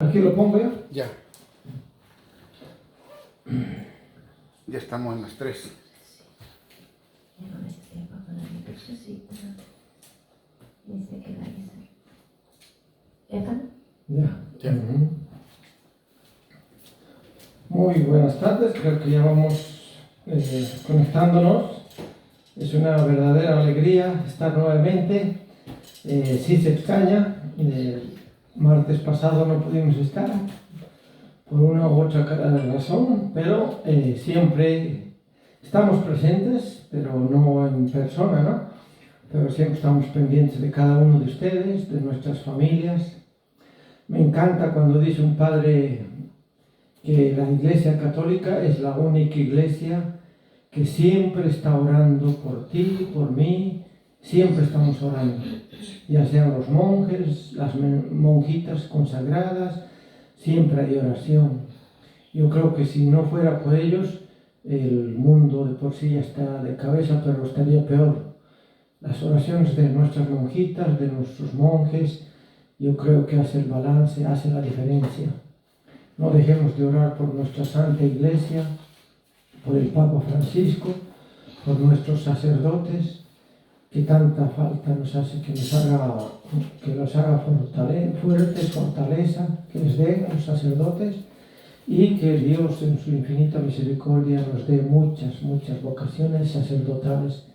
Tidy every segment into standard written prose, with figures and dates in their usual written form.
¿Aquí lo pongo yo? Ya. Ya estamos en las 3. Ya. Ya. Muy buenas tardes, creo que ya vamos conectándonos. Es una verdadera alegría estar nuevamente. Sí se extraña, el martes pasado no pudimos estar por una u otra razón, pero siempre estamos presentes, pero no en persona, ¿no? Pero siempre estamos pendientes de cada uno de ustedes, de nuestras familias. Me encanta cuando dice un padre que la Iglesia Católica es la única iglesia que siempre está orando por ti, por mí, siempre estamos orando, ya sean los monjes, las monjitas consagradas, siempre hay oración. Yo creo que si no fuera por ellos, el mundo de por sí ya está de cabeza, pero estaría peor. Las oraciones de nuestras monjitas, de nuestros monjes, yo creo que hace el balance, hace la diferencia. No dejemos de orar por nuestra Santa Iglesia, por el Papa Francisco, por nuestros sacerdotes, que tanta falta nos hace, que los haga fuertes, fortaleza, que les dé a los sacerdotes, y que Dios en su infinita misericordia nos dé muchas vocaciones sacerdotales.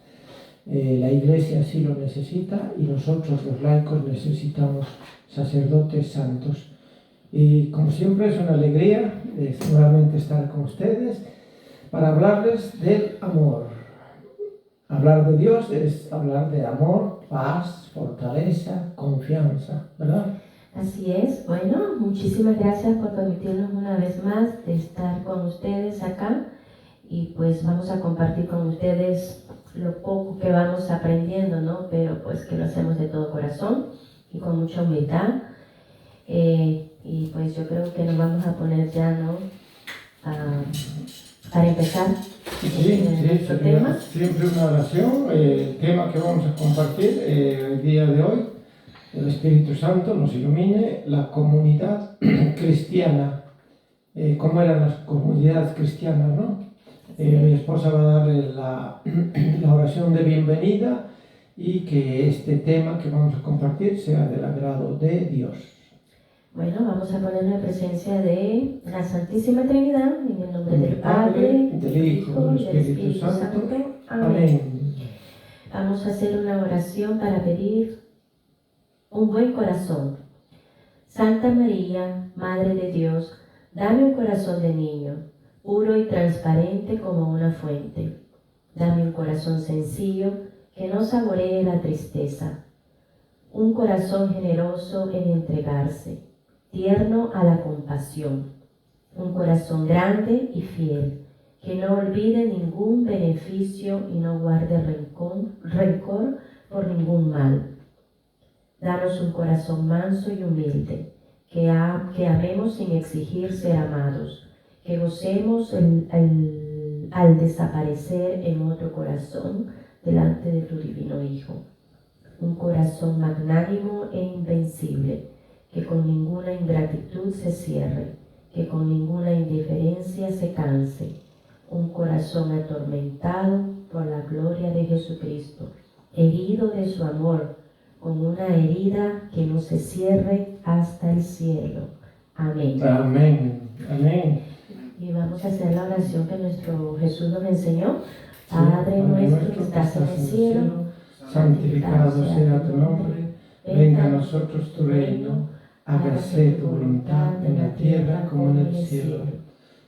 La Iglesia así lo necesita y nosotros los laicos necesitamos sacerdotes santos. Y como siempre es una alegría nuevamente estar con ustedes para hablarles del amor. Hablar de Dios es hablar de amor, paz, fortaleza, confianza, ¿verdad? Así es. Bueno, muchísimas gracias por permitirnos una vez más de estar con ustedes acá y pues vamos a compartir con ustedes lo poco que vamos aprendiendo, ¿no? Pero pues que lo hacemos de todo corazón y con mucha humildad. Y pues yo creo que nos vamos a poner ya, ¿no? Para empezar nuestro tema. Siempre una oración. El tema que vamos a compartir el día de hoy, el Espíritu Santo nos ilumine la comunidad cristiana. ¿Cómo eran las comunidades cristianas, no? Mi esposa va a darle la oración de bienvenida y que este tema que vamos a compartir sea del agrado de Dios. Bueno, vamos a poner la presencia de la Santísima Trinidad en el nombre del Padre, del Hijo y del Espíritu Santo. Amén. Vamos a hacer una oración para pedir un buen corazón. Santa María, Madre de Dios, dame un corazón de niño, puro y transparente como una fuente. Dame un corazón sencillo que no saboree la tristeza. Un corazón generoso en entregarse, tierno a la compasión. Un corazón grande y fiel, que no olvide ningún beneficio y no guarde rencor por ningún mal. Danos un corazón manso y humilde, que amemos sin exigir ser amados, que gocemos al desaparecer en otro corazón delante de tu divino Hijo. Un corazón magnánimo e invencible, que con ninguna ingratitud se cierre, que con ninguna indiferencia se canse. Un corazón atormentado por la gloria de Jesucristo, herido de su amor, con una herida que no se cierre hasta el cielo. Amén. Amén. Amén. Y vamos a hacer la oración que nuestro Jesús nos enseñó. Padre nuestro que estás en el cielo, santificado sea tu nombre, venga a nosotros tu reino, hágase tu voluntad en la tierra como en el cielo.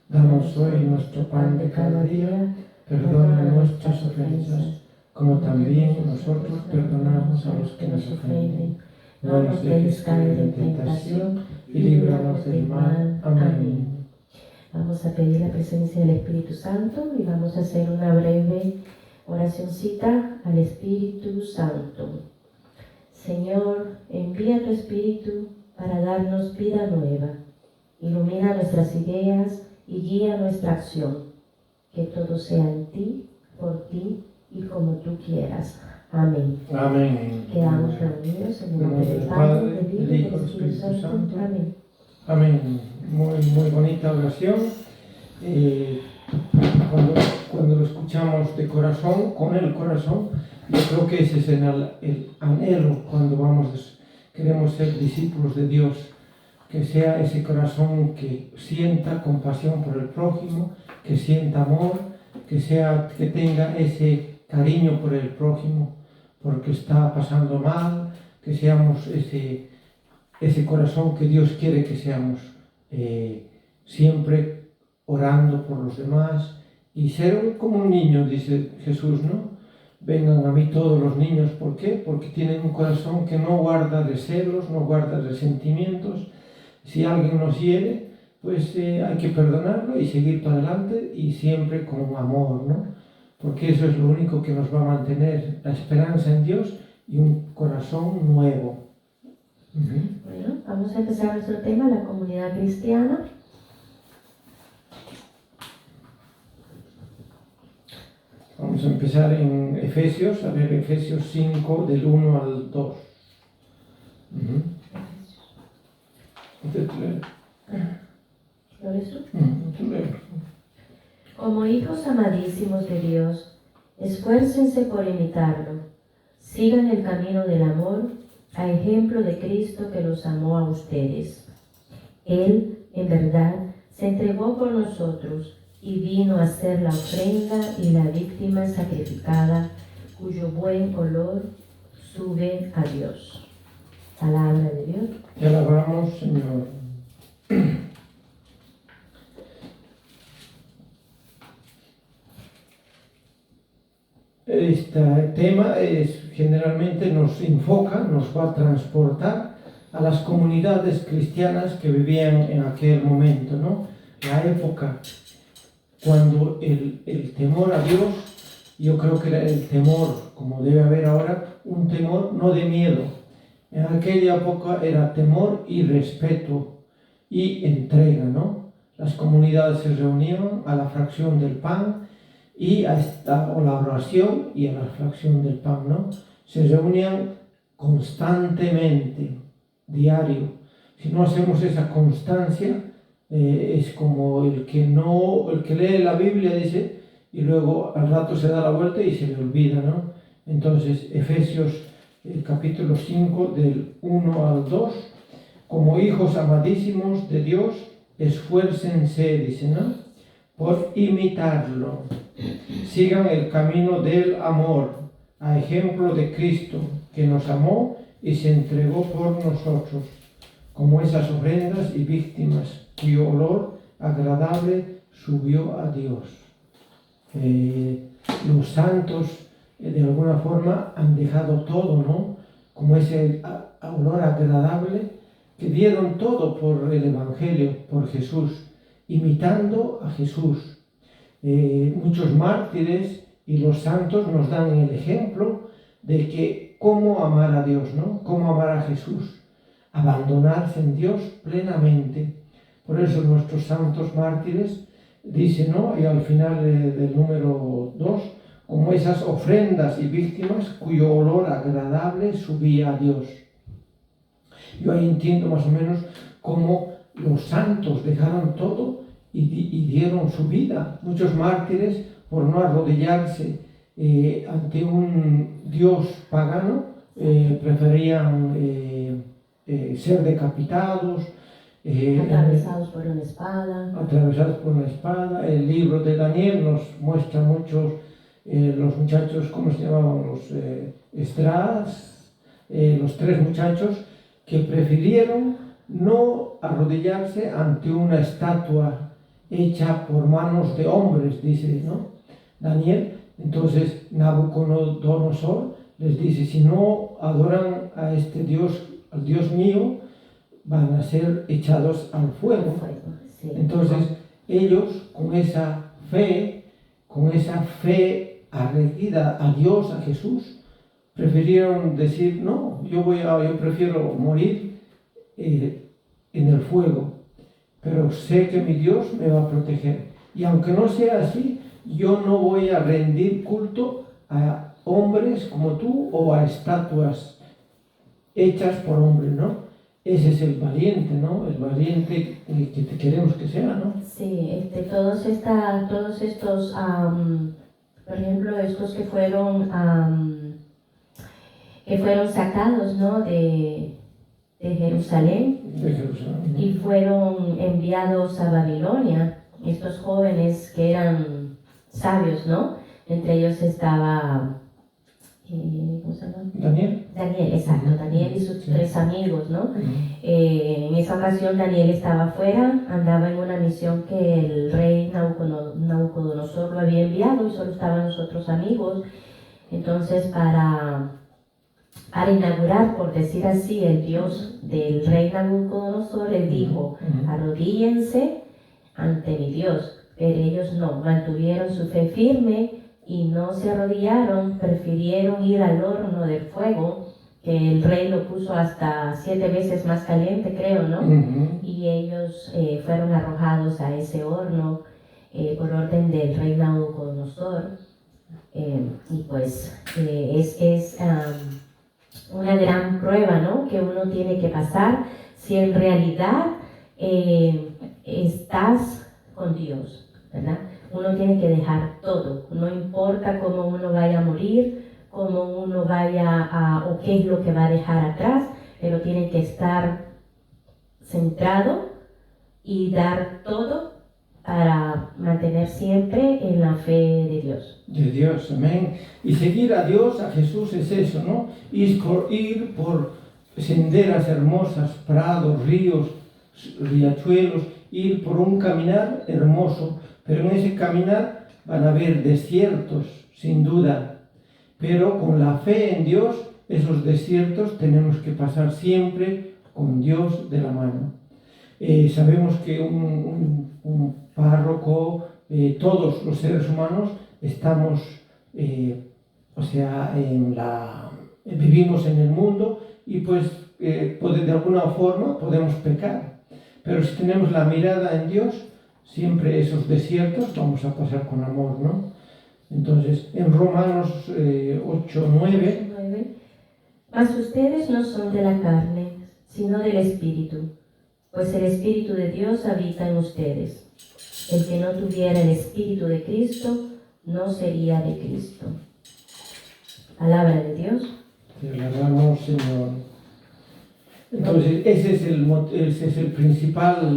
Danos hoy nuestro pan de cada día, perdona nuestras ofensas, como también nosotros perdonamos a los que nos ofenden. No nos dejes caer en tentación y líbranos del mal. Amén. Vamos a pedir la presencia del Espíritu Santo y vamos a hacer una breve oracioncita al Espíritu Santo. Señor, envía tu Espíritu para darnos vida nueva. Ilumina nuestras ideas y guía nuestra acción. Que todo sea en ti, por ti y como tú quieras. Amén. Amén. Quedamos reunidos en el nombre del Padre, del Hijo y del Espíritu Santo. Amén. Amén. Muy bonita oración. Cuando lo escuchamos de corazón, con el corazón, yo creo que ese es el anhelo cuando queremos ser discípulos de Dios, que sea ese corazón que sienta compasión por el prójimo, que sienta amor, que tenga ese cariño por el prójimo, porque está pasando mal, que seamos ese corazón que Dios quiere que seamos, siempre orando por los demás y ser como un niño, dice Jesús, ¿no? Vengan a mí todos los niños, ¿por qué? Porque tienen un corazón que no guarda recelos, no guarda resentimientos. Si alguien nos hiere, pues hay que perdonarlo y seguir para adelante y siempre con amor, ¿no? Porque eso es lo único que nos va a mantener la esperanza en Dios y un corazón nuevo. Bueno, vamos a empezar nuestro tema, la comunidad cristiana. Vamos a empezar en Efesios, a ver Efesios 5 del 1 al 2. ¿Lo ves tú? Como hijos amadísimos de Dios, esfuércense por imitarlo. Sigan el camino del amor, a ejemplo de Cristo que los amó a ustedes. Él, en verdad, se entregó por nosotros y vino a ser la ofrenda y la víctima sacrificada, cuyo buen olor sube a Dios. Palabra de Dios. Te alabamos, Señor. Este tema generalmente nos enfoca, nos va a transportar a las comunidades cristianas que vivían en aquel momento, ¿no? La época cuando el temor a Dios, yo creo que era el temor, como debe haber ahora, un temor no de miedo. En aquella época era temor y respeto y entrega, ¿no? Las comunidades se reunían a la fracción del pan y a la oración y a la fracción del pan, ¿no? Se reunían constantemente, diario. Si no hacemos esa constancia, es como el que lee la Biblia, dice, y luego al rato se da la vuelta y se le olvida, ¿no? Entonces, Efesios capítulo 5 del 1 al 2, como hijos amadísimos de Dios, esfuércense, dice, ¿no? Por imitarlo. Sigan el camino del amor, a ejemplo de Cristo, que nos amó y se entregó por nosotros, como esas ofrendas y víctimas, cuyo olor agradable subió a Dios. Los santos, de alguna forma, han dejado todo, ¿no? Como ese olor agradable, que dieron todo por el Evangelio, por Jesús, imitando a Jesús. Muchos mártires y los santos nos dan el ejemplo de que cómo amar a Dios, ¿no? Cómo amar a Jesús, abandonarse en Dios plenamente. Por eso nuestros santos mártires dicen, ¿no? Y al final del número 2, como esas ofrendas y víctimas cuyo olor agradable subía a Dios. Yo ahí entiendo más o menos cómo los santos dejaron todo y dieron su vida. Muchos mártires, por no arrodillarse ante un Dios pagano, preferían ser decapitados, atravesados por una espada. Atravesados por una espada. El libro de Daniel nos muestra muchos, los muchachos, ¿cómo se llamaban? Los Esdras, los 3 muchachos que prefirieron no arrodillarse ante una estatua hecha por manos de hombres, dice, ¿no? Daniel. Entonces Nabucodonosor les dice, si no adoran a este Dios, al Dios mío, van a ser echados al fuego. Sí. Entonces ellos con esa fe arreglada a Dios, a Jesús, prefirieron decir, no, yo prefiero morir en el fuego, pero sé que mi Dios me va a proteger. Y aunque no sea así, yo no voy a rendir culto a hombres como tú o a estatuas hechas por hombres, ¿no? ese es el valiente, ¿no? El valiente que queremos que sea, ¿no? Sí, todos estos, por ejemplo, estos que fueron sacados, ¿no? de Jerusalén De Jerusalén, ¿no? y fueron enviados a Babilonia, estos jóvenes que eran sabios, ¿no? Entre ellos estaba, ¿cómo se llama? Daniel. Daniel, exacto, Daniel y sus Sí. 3 amigos, ¿no? Ujú. En esa ocasión Daniel estaba afuera, andaba en una misión que el rey Nabucodonosor lo había enviado y solo estaban los otros amigos. Entonces para inaugurar, por decir así, el Dios del rey Nabucodonosor, él dijo, Ujú. arrodíllense ante mi Dios. Pero ellos no, mantuvieron su fe firme y no se arrodillaron, prefirieron ir al horno de fuego, que el rey lo puso hasta 7 veces más caliente, creo, ¿no? Ujú. Y ellos fueron arrojados a ese horno por orden del rey Nabucodonosor. Y pues es una gran prueba, ¿no? Que uno tiene que pasar si en realidad estás con Dios, ¿verdad? Uno tiene que dejar todo, no importa cómo uno vaya a morir, cómo uno vaya o qué es lo que va a dejar atrás, pero tiene que estar centrado y dar todo para mantener siempre en la fe de Dios. De Dios, amén. Y seguir a Dios, a Jesús, es eso, ¿no? Ir por senderas hermosas, prados, ríos, riachuelos, ir por un caminar hermoso, pero en ese caminar van a haber desiertos, sin duda, pero con la fe en Dios, esos desiertos tenemos que pasar siempre con Dios de la mano. Sabemos que un párroco, todos los seres humanos estamos, vivimos en el mundo y pues de alguna forma podemos pecar. Pero si tenemos la mirada en Dios, siempre esos desiertos vamos a pasar con amor, ¿no? Entonces, en Romanos 8:9, 9. Mas ustedes no son de la carne, sino del Espíritu, pues el Espíritu de Dios habita en ustedes. El que no tuviera el Espíritu de Cristo, no sería de Cristo. Palabra de Dios. te alabamos, Señor. Entonces, ese es el principal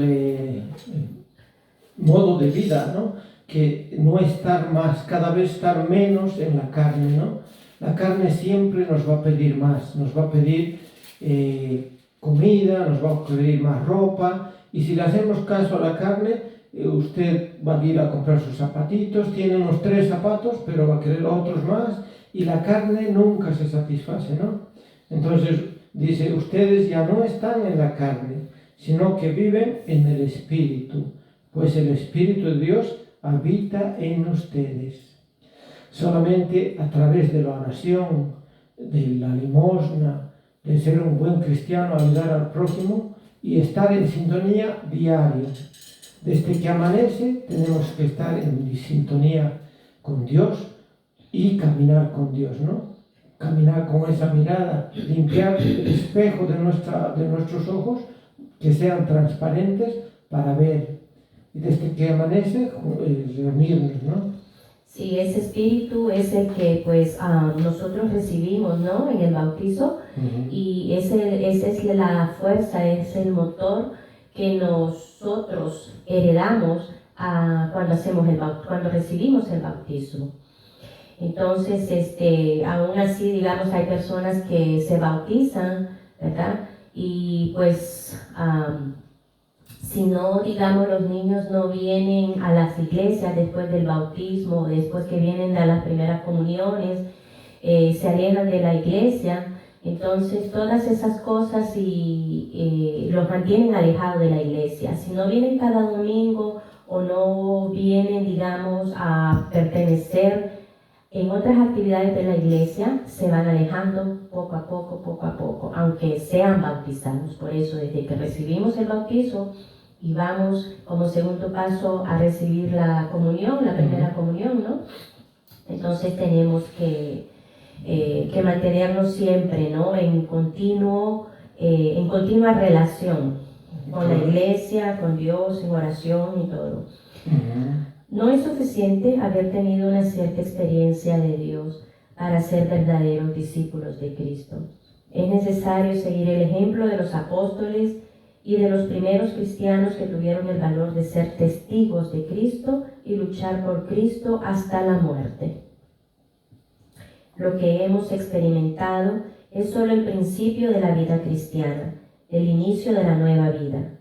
modo de vida, ¿no? Que no estar más, cada vez estar menos en la carne, ¿no? La carne siempre nos va a pedir más, nos va a pedir comida, nos va a pedir más ropa, y si le hacemos caso a la carne, usted va a ir a comprar sus zapatitos, tiene unos 3 zapatos, pero va a querer otros más, y la carne nunca se satisface, ¿no? Entonces, dice, ustedes ya no están en la carne, sino que viven en el Espíritu, pues el Espíritu de Dios habita en ustedes. Solamente a través de la oración, de la limosna, de ser un buen cristiano, ayudar al prójimo y estar en sintonía diaria. Desde que amanece tenemos que estar en sintonía con Dios y caminar con Dios, ¿no? Caminar con esa mirada, limpiar el espejo de nuestros ojos, que sean transparentes para ver. Y desde que amanece, reunirnos, ¿no? Sí, ese Espíritu es el que pues nosotros recibimos, ¿no? En el bautizo. Uh-huh. Y esa es la fuerza, es el motor que nosotros heredamos cuando recibimos el bautismo. Entonces, aún así, digamos, hay personas que se bautizan, ¿verdad? Y pues, si no, digamos, los niños no vienen a las iglesias después del bautismo, después que vienen a las primeras comuniones, se alejan de la iglesia, entonces todas esas cosas los mantienen alejados de la iglesia. Si no vienen cada domingo o no vienen, digamos, a pertenecer en otras actividades de la iglesia, se van alejando poco a poco, aunque sean bautizados. Por eso, desde que recibimos el bautizo y vamos como segundo paso a recibir la comunión, la primera comunión, ¿no? Entonces tenemos que mantenernos siempre, ¿no? En continuo en continua relación con la iglesia, con Dios, en oración y todo. No es suficiente haber tenido una cierta experiencia de Dios para ser verdaderos discípulos de Cristo. Es necesario seguir el ejemplo de los apóstoles y de los primeros cristianos que tuvieron el valor de ser testigos de Cristo y luchar por Cristo hasta la muerte. Lo que hemos experimentado es solo el principio de la vida cristiana, el inicio de la nueva vida.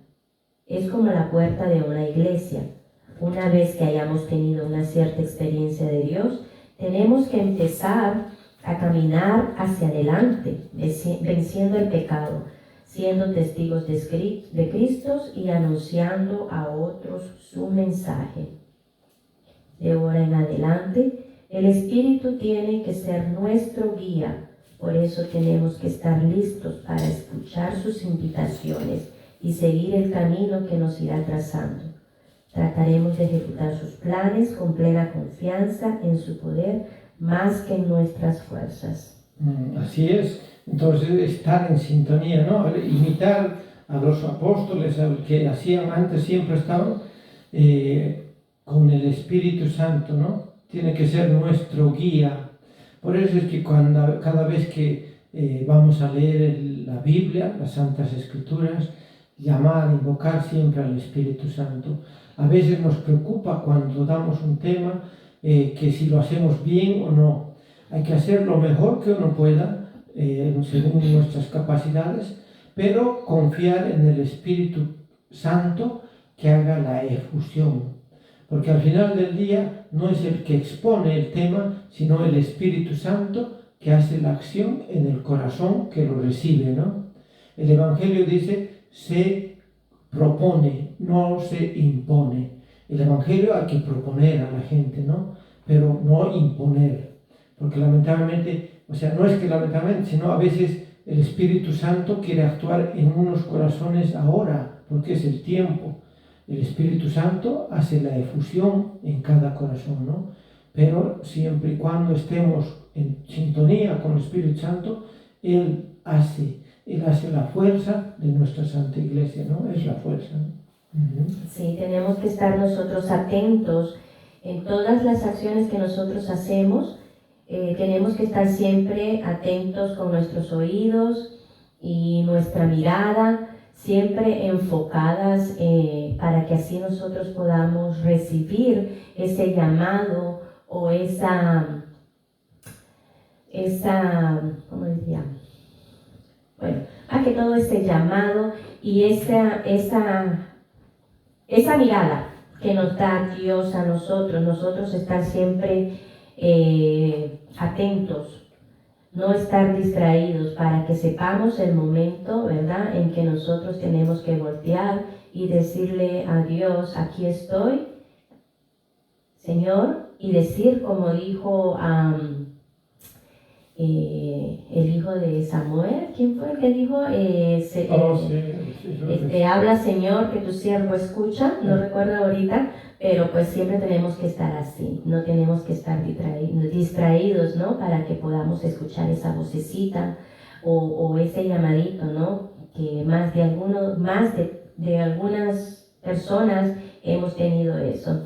Es como la puerta de una iglesia. Una vez que hayamos tenido una cierta experiencia de Dios, tenemos que empezar a caminar hacia adelante, venciendo el pecado, siendo testigos de Cristo y anunciando a otros su mensaje. De ahora en adelante, el Espíritu tiene que ser nuestro guía. Por eso tenemos que estar listos para escuchar sus invitaciones y seguir el camino que nos irá trazando. Trataremos de ejecutar sus planes con plena confianza en su poder, más que en nuestras fuerzas. Así es. Entonces, estar en sintonía, ¿no? Imitar a los apóstoles, que hacían antes, siempre estaban con el Espíritu Santo, ¿no? Tiene que ser nuestro guía. Por eso es que cada vez que vamos a leer la Biblia, las Santas Escrituras, llamar, invocar siempre al Espíritu Santo. A veces nos preocupa cuando damos un tema que si lo hacemos bien o no. Hay que hacer lo mejor que uno pueda, según nuestras capacidades, pero confiar en el Espíritu Santo que haga la efusión. Porque al final del día no es el que expone el tema, sino el Espíritu Santo que hace la acción en el corazón que lo recibe, ¿no? El Evangelio dice, se propone, no se impone. El Evangelio hay que proponer a la gente, ¿no? Pero no imponer. Porque lamentablemente, no es que lamentablemente, sino a veces el Espíritu Santo quiere actuar en unos corazones ahora, porque es el tiempo. El Espíritu Santo hace la efusión en cada corazón, ¿no? Pero siempre y cuando estemos en sintonía con el Espíritu Santo, Él hace la fuerza de nuestra Santa Iglesia, ¿no? Es la fuerza, ¿no? Sí, tenemos que estar nosotros atentos en todas las acciones que nosotros hacemos. Tenemos que estar siempre atentos con nuestros oídos y nuestra mirada, siempre enfocadas para que así nosotros podamos recibir ese llamado o esa ¿cómo decía? Bueno, a que todo ese llamado y esa mirada que nos da Dios a nosotros estar siempre atentos, no estar distraídos, para que sepamos el momento, ¿verdad?, en que nosotros tenemos que voltear y decirle a Dios, aquí estoy, Señor, y decir como dijo el hijo de Samuel, ¿quién fue el que dijo? Habla, Señor, que tu siervo escucha, no recuerdo ahorita, pero pues siempre tenemos que estar así, no tenemos que estar distraídos, ¿no? Para que podamos escuchar esa vocecita o ese llamadito, ¿no? Que más de algunas personas hemos tenido eso.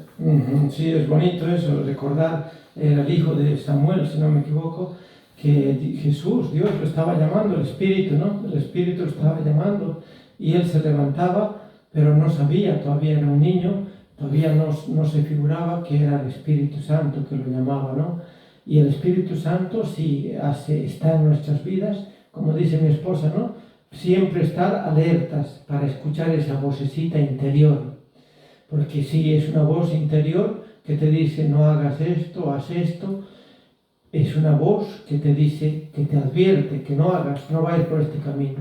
Sí, es bonito eso, recordar el hijo de Samuel, si no me equivoco, que Jesús, Dios lo estaba llamando, el Espíritu, ¿no? El Espíritu lo estaba llamando y él se levantaba, pero no sabía, todavía era un niño, todavía no se figuraba que era el Espíritu Santo que lo llamaba, ¿no? Y el Espíritu Santo sí está en nuestras vidas, como dice mi esposa, ¿no? Siempre estar alertas para escuchar esa vocecita interior, porque sí, es una voz interior que te dice no hagas esto, haz esto. Es una voz que te dice, que te advierte, que no vayas por este camino.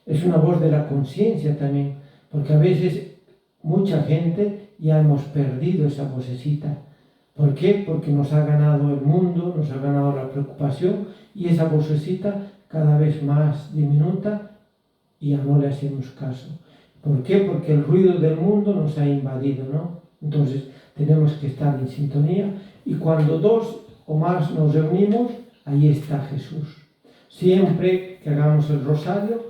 Es una voz de la conciencia también, porque a veces mucha gente ya hemos perdido esa vocecita. ¿Por qué? Porque nos ha ganado el mundo, nos ha ganado la preocupación y esa vocecita cada vez más diminuta y ya no le hacemos caso. ¿Por qué? Porque el ruido del mundo nos ha invadido, ¿no? Entonces tenemos que estar en sintonía y cuando dos o más nos reunimos, ahí está Jesús. Siempre que hagamos el rosario,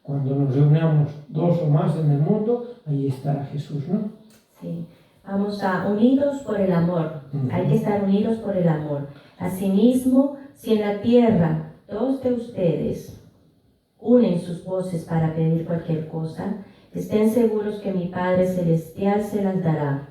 cuando nos reunamos dos o más en el mundo, ahí estará Jesús, ¿no? Sí. Vamos a unidos por el amor. Hay que estar unidos por el amor. Asimismo, si en la tierra dos de ustedes unen sus voces para pedir cualquier cosa, estén seguros que mi Padre Celestial se las dará.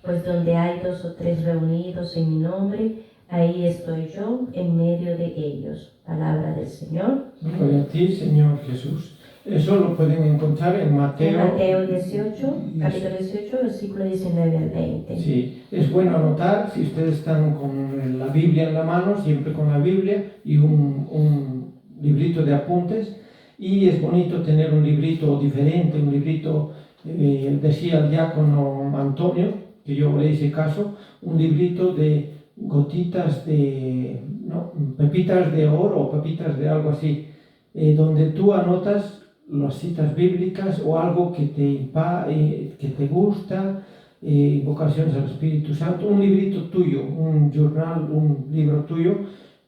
Pues donde hay 2 o 3 reunidos en mi nombre, ahí estoy yo en medio de ellos. Palabra del Señor. Gloria a ti, Señor Jesús. Eso lo pueden encontrar en Mateo. En Mateo 18, capítulo 18, versículo 19 al 20. Sí, es bueno anotar, si ustedes están con la Biblia en la mano, siempre con la Biblia y un librito de apuntes. Y es bonito tener un librito diferente, un librito, decía el diácono Antonio, que yo le hice caso, un librito de gotitas de, no, pepitas de oro o pepitas de algo así, donde tú anotas las citas bíblicas o algo que te gusta, invocaciones al Espíritu Santo, un librito tuyo, un journal, un libro tuyo,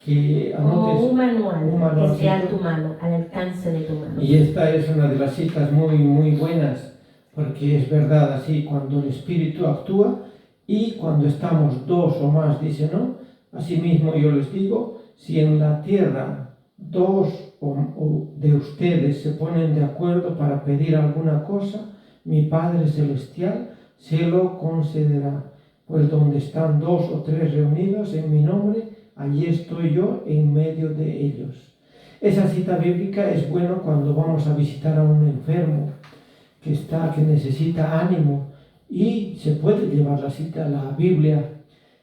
que anotes. Como un manual que sea a manualcito. tu mano, al alcance de tu mano. Y esta es una de las citas muy, muy buenas, porque es verdad así, cuando el Espíritu actúa y cuando estamos dos o más, dice, ¿no? Asimismo yo les digo, si en la tierra dos o de ustedes se ponen de acuerdo para pedir alguna cosa, mi Padre Celestial se lo concederá. Pues donde están 2 o 3 reunidos en mi nombre, allí estoy yo en medio de ellos. Esa cita bíblica es buena cuando vamos a visitar a un enfermo que necesita ánimo, y se puede llevar la cita a la Biblia.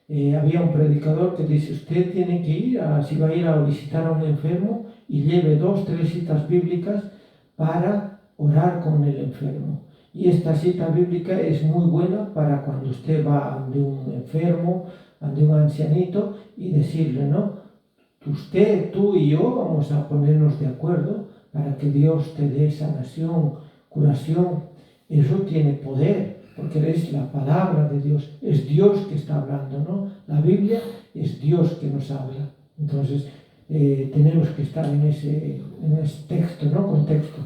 Había un predicador que dice, usted tiene que ir, si va a ir a visitar a un enfermo, y lleve 2 o 3 citas bíblicas para orar con el enfermo. Y esta cita bíblica es muy buena para cuando usted va ante un enfermo, ante un ancianito, y decirle, ¿no? Usted, tú y yo vamos a ponernos de acuerdo para que Dios te dé sanación, curación. Eso tiene poder, porque es la palabra de Dios, es Dios que está hablando, ¿no? La Biblia es Dios que nos habla. Entonces, tenemos que estar en ese texto, ¿no? Contexto.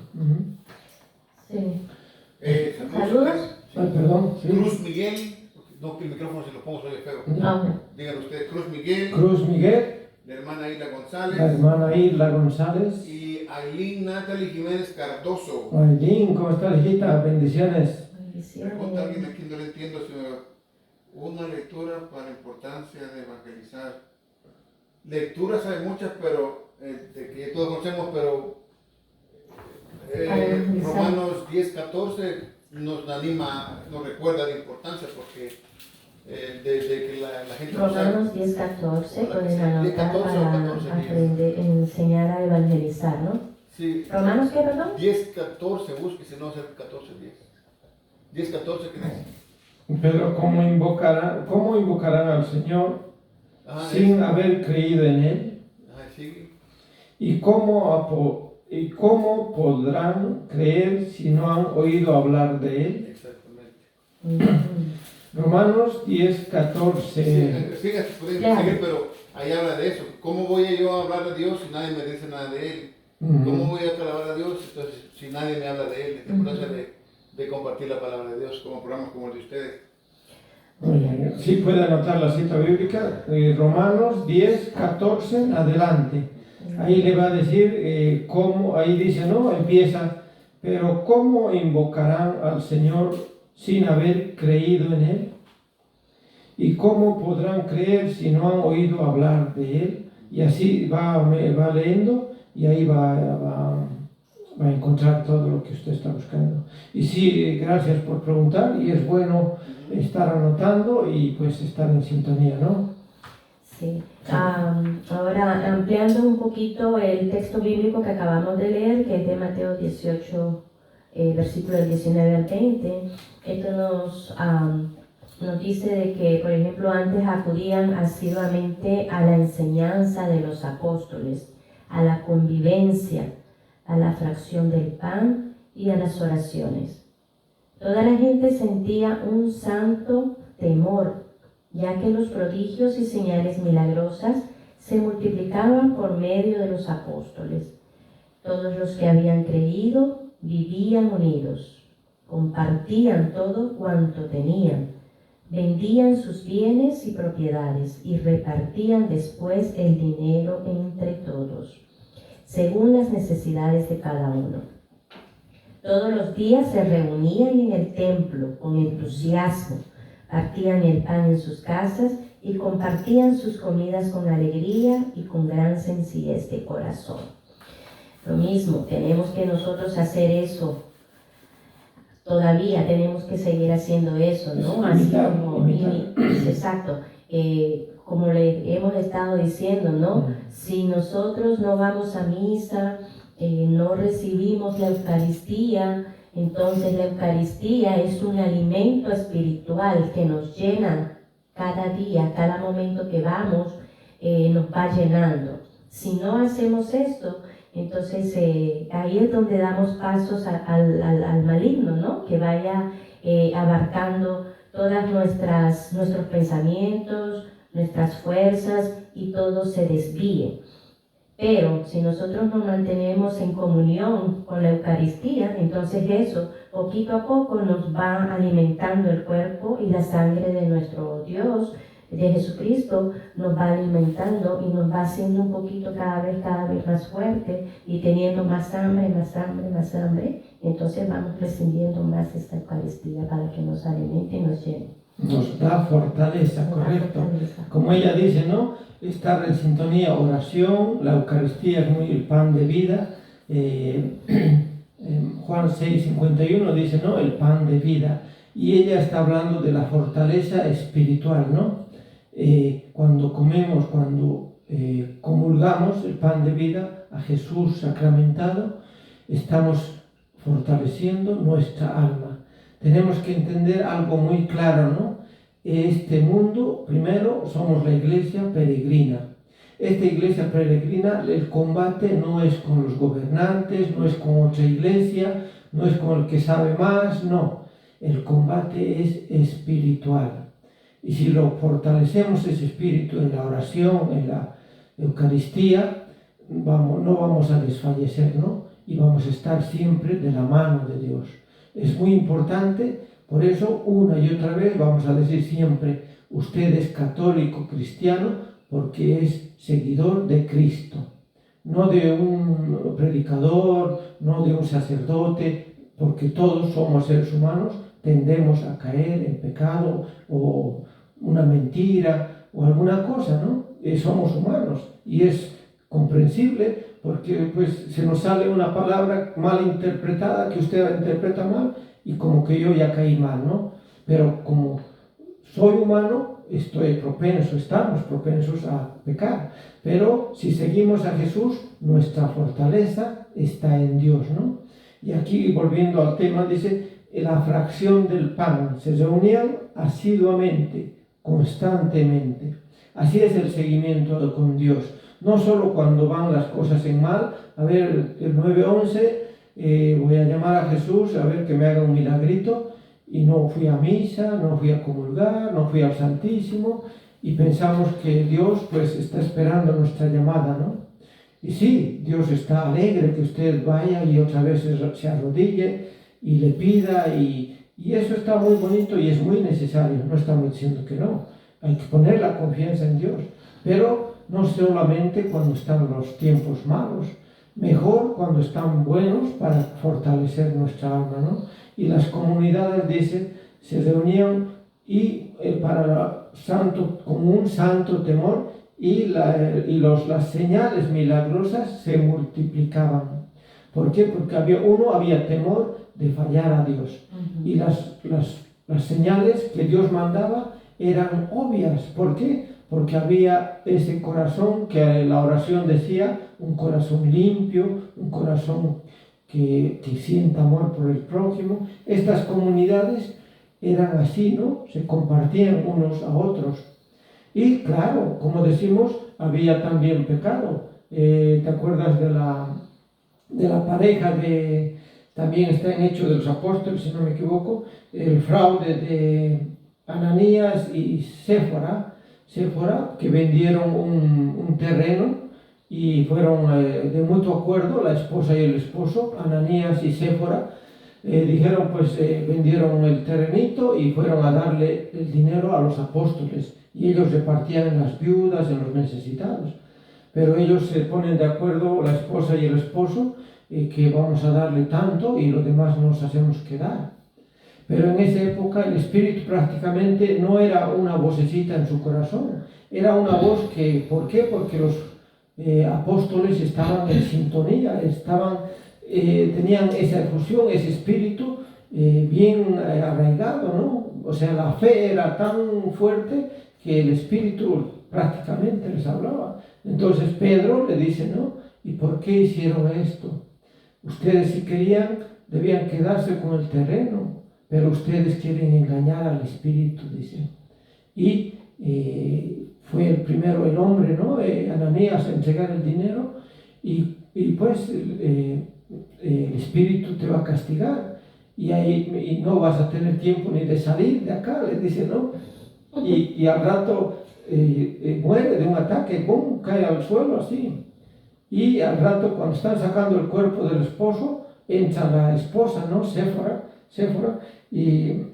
Sí. Saludos. Ay, perdón. Sí. Cruz Miguel, no que el micrófono se lo pongo, soy feo. Amén. Digan ustedes, Cruz Miguel. Cruz Miguel. La hermana Isla González. La hermana Isla González. Y Aileen Natalie Jiménez Cardoso. Aileen, ¿cómo estás, hijita? Bendiciones. Pregunta a alguien aquí, no le entiendo, una lectura para la importancia de evangelizar. Lecturas hay muchas, pero que todos conocemos, pero Romanos 10:14 nos anima, nos recuerda la importancia, porque desde que la gente... Romanos 10:14 pueden anotar para aprender, enseñar a evangelizar, ¿no? Sí. ¿Romanos qué, perdón? 10:14, busque, si no es el 14:10. 10:14, ¿qué dice? Pero ¿cómo invocarán al Señor sin haber creído en Él? Sí. ¿Y cómo podrán creer si no han oído hablar de Él? Exactamente. Romanos 10:14. Sí, pueden seguir, pero ahí habla de eso. ¿Cómo voy yo a hablar de Dios si nadie me dice nada de Él? ¿Cómo voy a alabar a Dios entonces, si nadie me habla de Él? La importancia de compartir la palabra de Dios como programas como el de ustedes. Sí, puede anotar la cita bíblica, Romanos 10:14 adelante. Ahí le va a decir cómo, ahí dice, no, empieza, pero ¿cómo invocarán al Señor sin haber creído en Él? ¿Y cómo podrán creer si no han oído hablar de Él? Y así va leyendo, y ahí va a encontrar todo lo que usted está buscando. Y sí, gracias por preguntar, y es bueno estar anotando y pues estar en sintonía, ¿no? Sí. Ahora, ampliando un poquito el texto bíblico que acabamos de leer, que es de Mateo 18, versículos 19 al 20, esto nos dice de que, por ejemplo, antes acudían asiduamente a la enseñanza de los apóstoles, a la convivencia, a la fracción del pan y a las oraciones. Toda la gente sentía un santo temor, ya que los prodigios y señales milagrosas se multiplicaban por medio de los apóstoles. Todos los que habían creído vivían unidos, compartían todo cuanto tenían, vendían sus bienes y propiedades y repartían después el dinero entre todos, según las necesidades de cada uno. Todos los días se reunían en el templo con entusiasmo, partían el pan en sus casas y compartían sus comidas con alegría y con gran sencillez de corazón. Lo mismo, tenemos que nosotros hacer eso. Todavía tenemos que seguir haciendo eso, ¿no? Así como, exacto, como le hemos estado diciendo, ¿no? Si nosotros no vamos a misa, no recibimos la Eucaristía, entonces la Eucaristía es un alimento espiritual que nos llena cada día, cada momento que vamos, nos va llenando. Si no hacemos esto, entonces ahí es donde damos pasos al maligno, ¿no? Que vaya abarcando todas nuestros pensamientos, nuestras fuerzas y todo se desvíe. Pero si nosotros nos mantenemos en comunión con la Eucaristía, entonces eso poquito a poco nos va alimentando el cuerpo y la sangre de nuestro Dios, de Jesucristo, nos va alimentando y nos va haciendo un poquito cada vez más fuerte y teniendo más hambre. Entonces vamos recibiendo más esta Eucaristía para que nos alimente y nos llene. Nos da fortaleza, correcto. Como ella dice, ¿no? Estar en sintonía, oración, la Eucaristía es muy el pan de vida. Juan 6:51 dice, ¿no? El pan de vida. Y ella está hablando de la fortaleza espiritual, ¿no? Cuando comemos, cuando comulgamos el pan de vida a Jesús sacramentado, estamos fortaleciendo nuestra alma. Tenemos que entender algo muy claro, ¿no? Este mundo, primero, somos la iglesia peregrina. Esta iglesia peregrina, el combate no es con los gobernantes, no es con otra iglesia, no es con el que sabe más, no. El combate es espiritual. Y si lo fortalecemos ese espíritu en la oración, en la Eucaristía, no vamos a desfallecer, ¿no? Y vamos a estar siempre de la mano de Dios. Es muy importante, por eso una y otra vez vamos a decir siempre, usted es católico cristiano porque es seguidor de Cristo, no de un predicador, no de un sacerdote, porque todos somos seres humanos, tendemos a caer en pecado o una mentira o alguna cosa, ¿no? Somos humanos y es comprensible porque pues se nos sale una palabra mal interpretada que usted la interpreta mal y como que yo ya caí mal, ¿no? Pero como soy humano, estamos propensos a pecar. Pero si seguimos a Jesús, nuestra fortaleza está en Dios, ¿no? Y aquí, volviendo al tema, dice, la fracción del pan, se reunían asiduamente, constantemente. Así es el seguimiento con Dios. No solo cuando van las cosas en mal, a ver, el 9-11, voy a llamar a Jesús a ver que me haga un milagrito, y no fui a misa, no fui a comulgar, no fui al Santísimo, y pensamos que Dios pues está esperando nuestra llamada, ¿no? Y sí, Dios está alegre que usted vaya y otra vez se arrodille y le pida, y eso está muy bonito y es muy necesario, no estamos diciendo que no, hay que poner la confianza en Dios, pero no solamente cuando están los tiempos malos, mejor cuando están buenos para fortalecer nuestra alma, ¿no? Y las comunidades, dice, se reunían y con un santo temor y las señales milagrosas se multiplicaban. ¿Por qué? Porque había temor de fallar a Dios. Uh-huh. Y las señales que Dios mandaba eran obvias. ¿Por qué? Porque había ese corazón que la oración decía, un corazón limpio, un corazón que sienta amor por el prójimo. Estas comunidades eran así, ¿no? Se compartían unos a otros. Y claro, como decimos, había también pecado. ¿Te acuerdas de la pareja también está en Hechos de los Apóstoles, si no me equivoco, el fraude de Ananías y Séfora, que vendieron un terreno y fueron de mutuo acuerdo, la esposa y el esposo, Ananías y Séfora, dijeron pues vendieron el terrenito y fueron a darle el dinero a los apóstoles y ellos repartían en las viudas, en los necesitados. Pero ellos se ponen de acuerdo, la esposa y el esposo, que vamos a darle tanto y lo demás nos hacemos quedar. Pero en esa época el Espíritu prácticamente no era una vocecita en su corazón, era una voz que, ¿por qué? Porque los apóstoles estaban en sintonía, tenían esa efusión, ese espíritu bien arraigado, ¿no? O sea, la fe era tan fuerte que el Espíritu prácticamente les hablaba. Entonces Pedro le dice, ¿no? ¿Y por qué hicieron esto? Ustedes si querían, debían quedarse con el terreno, pero ustedes quieren engañar al Espíritu, dice. Y fue el primero el hombre, ¿no? Ananías, a entregar el dinero y pues el Espíritu te va a castigar y no vas a tener tiempo ni de salir de acá, le dice, ¿no? Y al rato muere de un ataque, ¡pum!, cae al suelo así. Y al rato, cuando están sacando el cuerpo del esposo, entra la esposa, ¿no? Séfora, y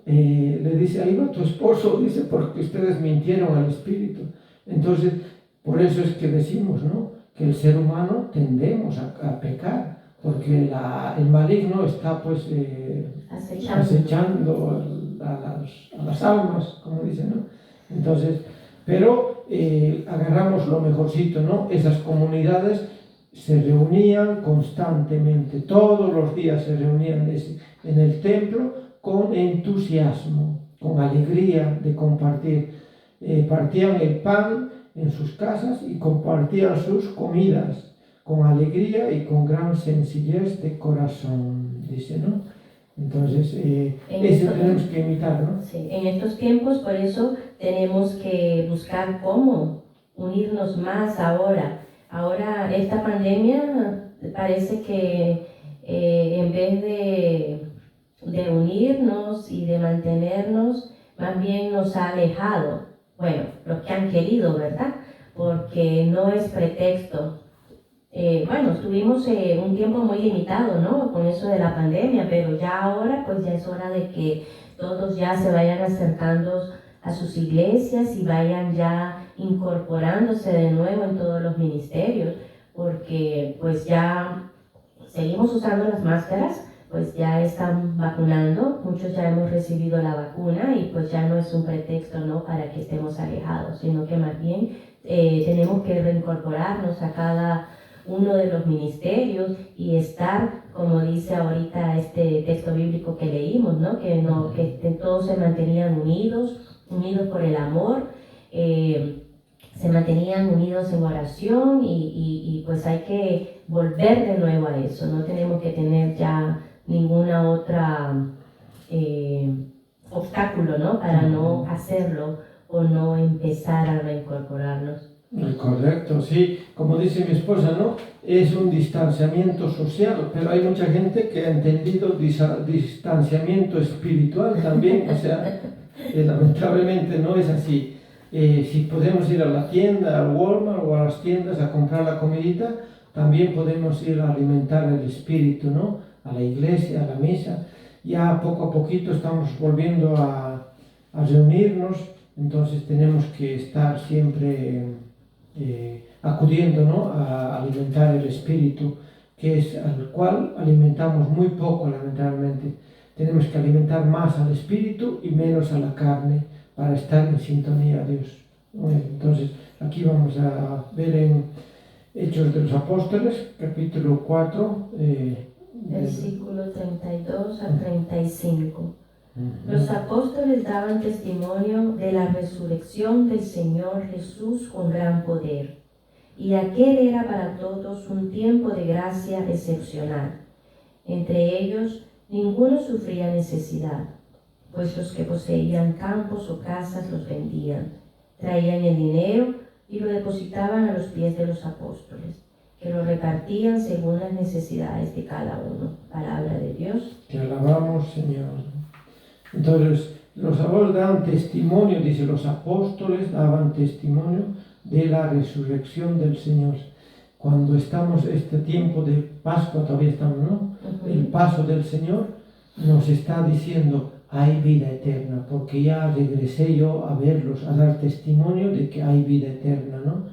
le dice, ahí va tu esposo, dice, porque ustedes mintieron al Espíritu. Entonces, por eso es que decimos, ¿no?, que el ser humano tendemos a pecar, porque el maligno está pues acechando a las almas, como dicen, ¿no? Entonces, pero agarramos lo mejorcito, ¿no? Esas comunidades se reunían constantemente, todos los días se reunían en el templo con entusiasmo, con alegría de compartir. Partían el pan en sus casas y compartían sus comidas con alegría y con gran sencillez de corazón, dice, ¿no? Entonces, eso tenemos que imitar, ¿no? Sí, en estos tiempos, por eso tenemos que buscar cómo unirnos más ahora. Ahora, esta pandemia parece que en vez de unirnos y de mantenernos, más bien nos ha alejado. Bueno, los que han querido, ¿verdad? Porque no es pretexto. Bueno, estuvimos un tiempo muy limitado, ¿no?, con eso de la pandemia, pero ya ahora pues ya es hora de que todos ya se vayan acercando a sus iglesias y vayan ya incorporándose de nuevo en todos los ministerios, porque pues ya seguimos usando las máscaras, pues ya están vacunando, muchos ya hemos recibido la vacuna y pues ya no es un pretexto, ¿no?, para que estemos alejados, sino que más bien tenemos que reincorporarnos a cada uno de los ministerios y estar, como dice ahorita este texto bíblico que leímos, ¿no?, que todos se mantenían unidos por el amor, se mantenían unidos en oración y pues hay que volver de nuevo a eso, no tenemos que tener ya ninguna otra obstáculo, ¿no?, para no hacerlo o no empezar a reincorporarnos. Correcto, sí, como dice mi esposa, ¿no?, es un distanciamiento social, pero hay mucha gente que ha entendido distanciamiento espiritual también, o sea, lamentablemente no es así. Si podemos ir a la tienda, al Walmart o a las tiendas a comprar la comidita, también podemos ir a alimentar el espíritu, ¿no?, a la iglesia, a la misa. Ya poco a poquito estamos volviendo a reunirnos, entonces tenemos que estar siempre acudiendo, ¿no?, a alimentar el espíritu, que es al cual alimentamos muy poco, lamentablemente. Tenemos que alimentar más al espíritu y menos a la carne para estar en sintonía a Dios. Entonces, aquí vamos a ver en Hechos de los Apóstoles, capítulo 4, versículo 32 a 35. Los apóstoles daban testimonio de la resurrección del Señor Jesús con gran poder, y aquel era para todos un tiempo de gracia excepcional. Entre ellos, ninguno sufría necesidad, pues los que poseían campos o casas los vendían, traían el dinero y lo depositaban a los pies de los apóstoles, que lo repartían según las necesidades de cada uno. Palabra de Dios. Te alabamos, Señor. Entonces, los apóstoles daban testimonio, dice, los apóstoles daban testimonio de la resurrección del Señor. cuando estamos este tiempo de Pascua, todavía estamos, ¿no? El paso del Señor nos está diciendo, hay vida eterna, porque ya regresé yo a verlos, a dar testimonio de que hay vida eterna, ¿no?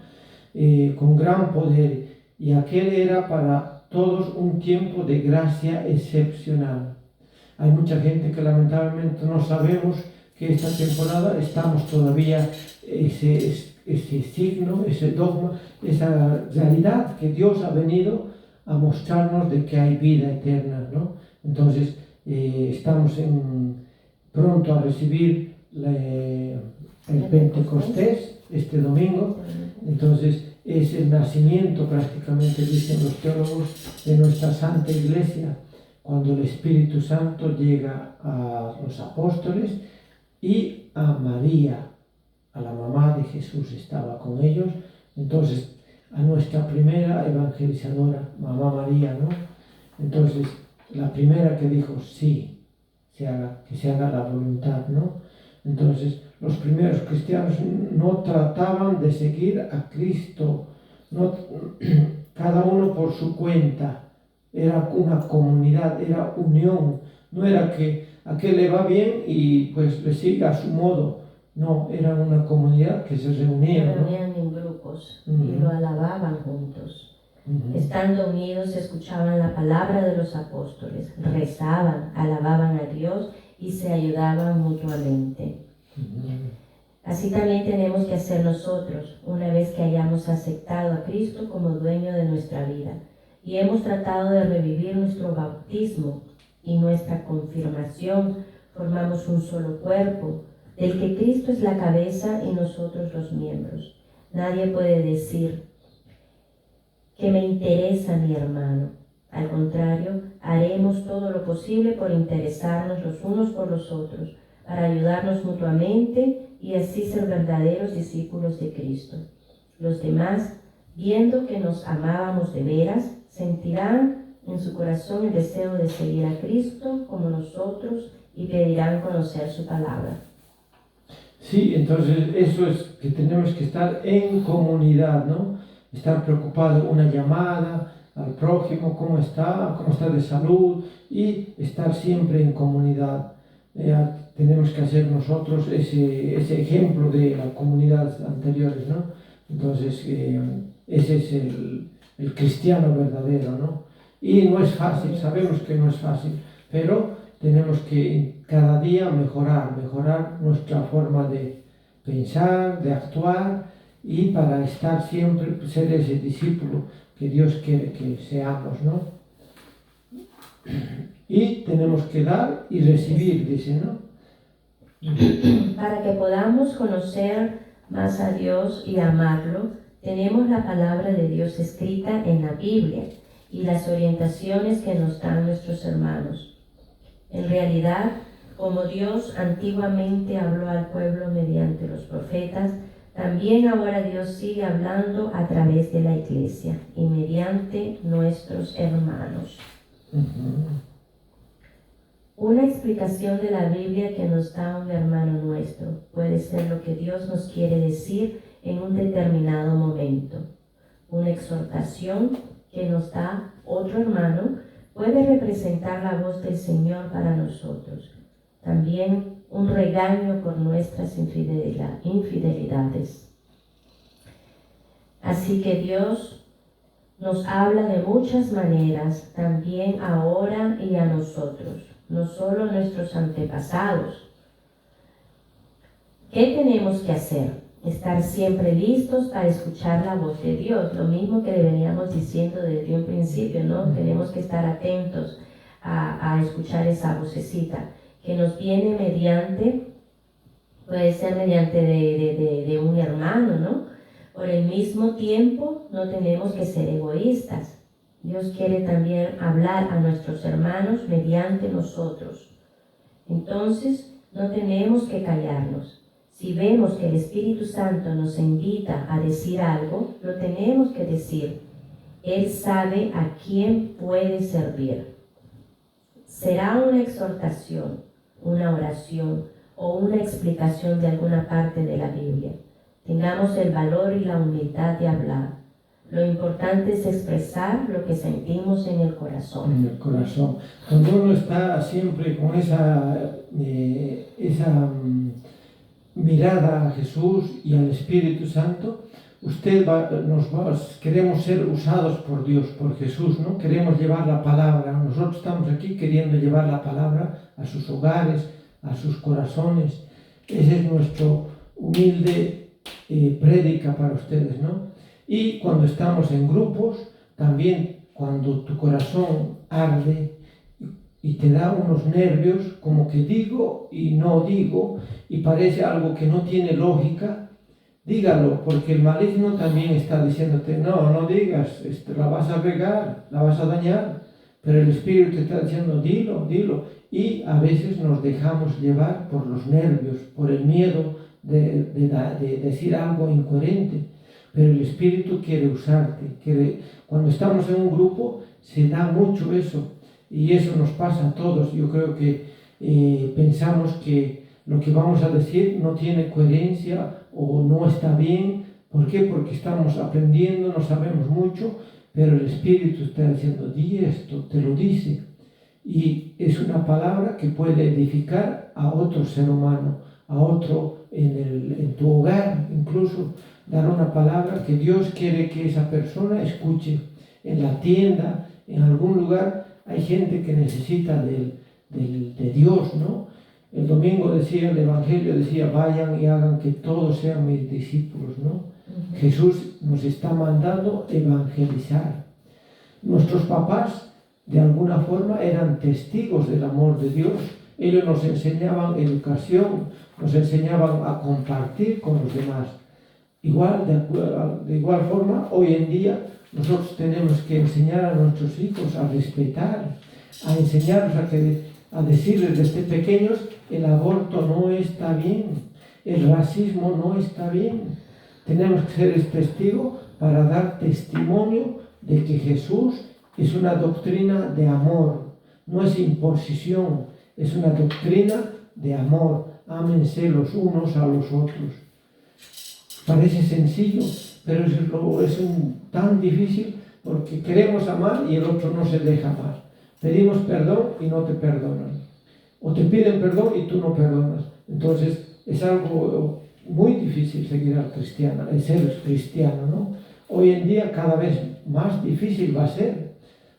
Con gran poder, y aquel era para todos un tiempo de gracia excepcional. Hay mucha gente que lamentablemente no sabemos que esta temporada estamos todavía ese signo, ese dogma, esa realidad que Dios ha venido a mostrarnos de que hay vida eterna, ¿no? Entonces estamos pronto a recibir el Pentecostés este domingo. Entonces es el nacimiento, prácticamente dicen los teólogos, de nuestra Santa Iglesia, cuando el Espíritu Santo llega a los apóstoles y a María, a la mamá de Jesús, estaba con ellos. Entonces a nuestra primera evangelizadora, Mamá María, ¿no? Entonces la primera que dijo sí, que se haga la voluntad, ¿no? Entonces los primeros cristianos no trataban de seguir a Cristo, no, cada uno por su cuenta. Era una comunidad, era unión. No era que a aquel le va bien y pues le siga a su modo. No, era una comunidad que se reunía, Se reunían, ¿no?, en grupos y lo alababan juntos. Estando unidos escuchaban la palabra de los apóstoles, rezaban, alababan a Dios y se ayudaban mutuamente. Así también tenemos que hacer nosotros, una vez que hayamos aceptado a Cristo como dueño de nuestra vida y hemos tratado de revivir nuestro bautismo y nuestra confirmación, formamos un solo cuerpo, del que Cristo es la cabeza y nosotros los miembros. Nadie puede decir que me interesa mi hermano. Al contrario, haremos todo lo posible por interesarnos los unos por los otros, para ayudarnos mutuamente y así ser verdaderos discípulos de Cristo. Los demás, viendo que nos amábamos de veras, sentirán en su corazón el deseo de seguir a Cristo como nosotros y pedirán conocer su palabra. Sí, entonces eso es que tenemos que estar en comunidad, ¿no? Estar preocupado, una llamada al prójimo, cómo está de salud, y estar siempre en comunidad. Tenemos que hacer nosotros ese ejemplo de las comunidades anteriores, ¿no? Entonces ese es el cristiano verdadero, ¿no? Y no es fácil, sabemos que no es fácil, pero tenemos que cada día mejorar nuestra forma de pensar, de actuar, y para estar siempre, ser ese discípulo que Dios quiere que seamos, ¿no? Y tenemos que dar y recibir, dice, ¿no? Para que podamos conocer más a Dios y amarlo, tenemos la palabra de Dios escrita en la Biblia y las orientaciones que nos dan nuestros hermanos. En realidad, como Dios antiguamente habló al pueblo mediante los profetas, también ahora Dios sigue hablando a través de la Iglesia y mediante nuestros hermanos. Una explicación de la Biblia que nos da un hermano nuestro puede ser lo que Dios nos quiere decir en un determinado momento. Una exhortación que nos da otro hermano puede representar la voz del Señor para nosotros. También un regaño por nuestras infidelidades. Así que Dios nos habla de muchas maneras, también ahora y a nosotros, no solo a nuestros antepasados. ¿Qué tenemos que hacer? Estar siempre listos para escuchar la voz de Dios, lo mismo que le veníamos diciendo desde un principio, ¿no? Tenemos que estar atentos a escuchar esa vocecita que nos viene puede ser mediante de un hermano, ¿no? Por el mismo tiempo no tenemos que ser egoístas. Dios quiere también hablar a nuestros hermanos mediante nosotros. Entonces no tenemos que callarnos. Si vemos que el Espíritu Santo nos invita a decir algo, lo tenemos que decir. Él sabe a quién puede servir. Será una exhortación, una oración o una explicación de alguna parte de la Biblia. Tengamos el valor y la humildad de hablar. Lo importante es expresar lo que sentimos en el corazón. En el corazón. Cuando uno está siempre con esa mirada a Jesús y al Espíritu Santo, queremos ser usados por Dios, por Jesús, ¿no? Queremos llevar la palabra. Nosotros estamos aquí queriendo llevar la palabra a sus hogares, a sus corazones. Ese es nuestro humilde prédica para ustedes, ¿no? Y cuando estamos en grupos, también cuando tu corazón arde y te da unos nervios, como que digo y no digo, y parece algo que no tiene lógica, dígalo, porque el maligno también está diciéndote, no digas, la vas a pegar, la vas a dañar, pero el Espíritu te está diciendo, dilo, y a veces nos dejamos llevar por los nervios, por el miedo de decir algo incoherente. Pero el Espíritu quiere usarte. Cuando estamos en un grupo se da mucho eso, y eso nos pasa a todos. Yo creo que pensamos que lo que vamos a decir no tiene coherencia o no está bien. ¿Por qué? Porque estamos aprendiendo, no sabemos mucho, pero el Espíritu está diciendo, di esto, te lo dice. Y es una palabra que puede edificar a otro ser humano, a otro en tu hogar, incluso dar una palabra que Dios quiere que esa persona escuche. En la tienda, en algún lugar, hay gente que necesita de Dios, ¿no? El domingo decía, el Evangelio decía, vayan y hagan que todos sean mis discípulos, ¿no? Jesús nos está mandando evangelizar. Nuestros papás, de alguna forma, eran testigos del amor de Dios. Ellos nos enseñaban educación, nos enseñaban a compartir con los demás. De igual forma, hoy en día nosotros tenemos que enseñar a nuestros hijos a respetar, a enseñarlos a decirles desde pequeños, el aborto no está bien, el racismo no está bien. Tenemos que ser testigo para dar testimonio de que Jesús es una doctrina de amor, no es imposición, es una doctrina de amor. Ámense los unos a los otros. Parece sencillo, pero es tan difícil porque queremos amar y el otro no se deja amar. Pedimos perdón y no te perdonan. O te piden perdón y tú no perdonas. Entonces es algo muy difícil ser cristiano, ¿no? Hoy en día cada vez más difícil va a ser,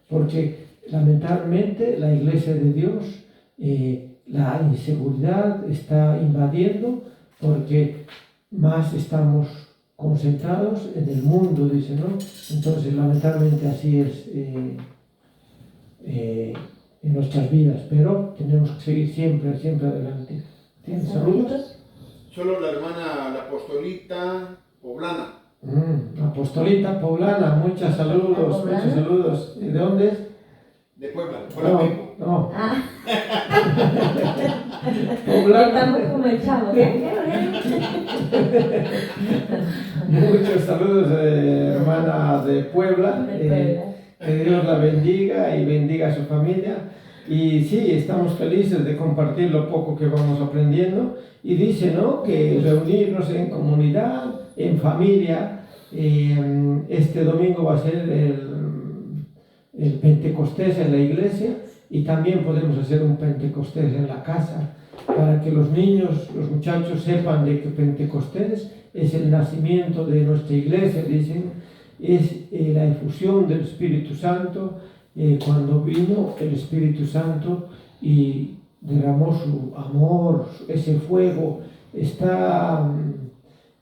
porque lamentablemente la Iglesia de Dios, la inseguridad está invadiendo porque más estamos concentrados en el mundo, dice, ¿no? Entonces, lamentablemente así es en nuestras vidas, pero tenemos que seguir siempre adelante. ¿Tienes saludos? Solo la hermana, la apostolita poblana. Apostolita poblana, muchos saludos. ¿Y de dónde es? De Puebla, de Puebla México. No. Estamos como el chavo. Muchos saludos, hermana de Puebla. Que Dios la bendiga y bendiga a su familia. Y sí, estamos felices de compartir lo poco que vamos aprendiendo. Y dice, ¿no?, que reunirnos en comunidad, en familia. Este domingo va a ser el Pentecostés en la iglesia, y también podemos hacer un Pentecostés en la casa, para que los niños, los muchachos sepan de que Pentecostés es el nacimiento de nuestra iglesia, dicen, es la efusión del Espíritu Santo, cuando vino el Espíritu Santo y derramó su amor, ese fuego,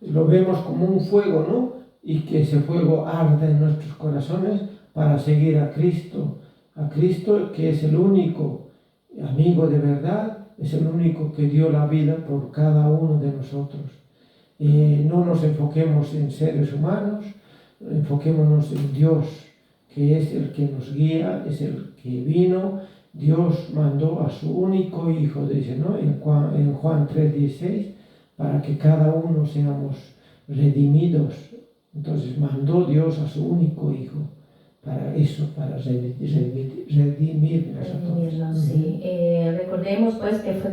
lo vemos como un fuego, ¿no? Y que ese fuego arde en nuestros corazones para seguir a Cristo que es el único amigo de verdad, es el único que dio la vida por cada uno de nosotros. No nos enfoquemos en seres humanos, enfoquémonos en Dios, que es el que nos guía, es el que vino. Dios mandó a su único Hijo, dice, ¿no?, en Juan 3:16, para que cada uno seamos redimidos. Entonces mandó Dios a su único Hijo para eso, para redimirnos a todos. Sí. Recordemos pues que fue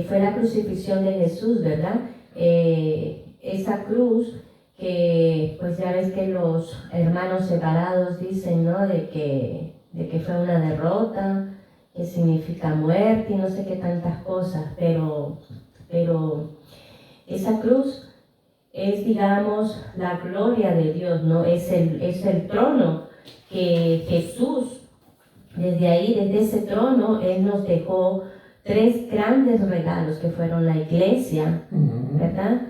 fue la crucifixión de Jesús, ¿verdad? Esa cruz que pues ya ves que los hermanos separados dicen, ¿no? De que fue una derrota, que significa muerte y no sé qué tantas cosas, pero esa cruz es, digamos, la gloria de Dios, ¿no? Es el trono que Jesús, desde ahí, desde ese trono, Él nos dejó 3 grandes regalos que fueron la iglesia, ¿verdad?